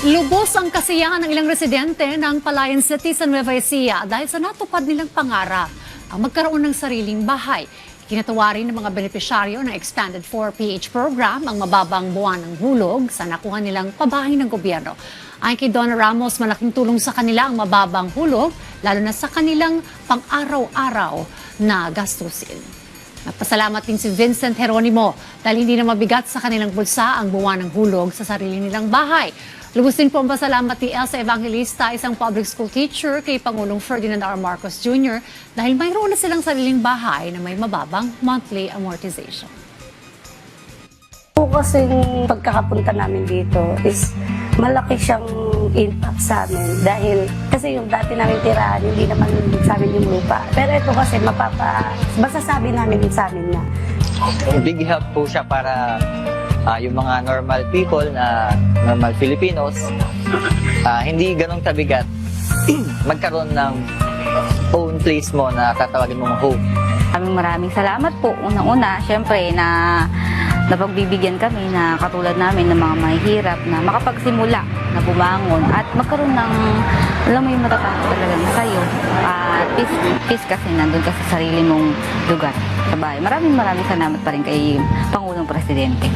Lubos ang kasiyahan ng ilang residente ng Palayan City sa Nueva Ecija dahil sa natupad nilang pangarap ang magkaroon ng sariling bahay. Kinatuwa rin ng mga benepisyaryo ng Expanded 4PH program ang mababang buwan ng hulog sa nakuha nilang pabahay ng gobyerno. Ayon kay Donna Ramos, malaking tulong sa kanila ang mababang hulog, lalo na sa kanilang pang-araw-araw na gastusin. Nagpasalamat din si Vincent Jeronimo dahil hindi na mabigat sa kanilang bulsa ang buwan ng hulog sa sarili nilang bahay. Lubos din po ang pasalamat ni Elsa Evangelista, isang public school teacher, kay Pangulong Ferdinand R. Marcos Jr. dahil mayroon na silang sariling bahay na may mababang monthly amortization. Kasi pagkakapunta namin dito is malaki siyang impact sa amin dahil kasi yung dati namin tirahan hindi naman sa amin yung lupa. Pero ito kasi masasabi namin sa amin na big help po siya para yung mga normal people na normal Filipinos hindi ganong kabigat magkaroon ng own place mo na tatawagin mong home. Maraming salamat po. Unang-una, syempre na napagbibigyan kami na katulad namin ng mga mahihirap na makapagsimula na bumangon at magkaroon ng, alam mo yung matatapos talaga na sa'yo. Peace kasi nandun ka sa sarili mong lugar sa bahay. Maraming salamat pa rin kay Pangulong Presidente.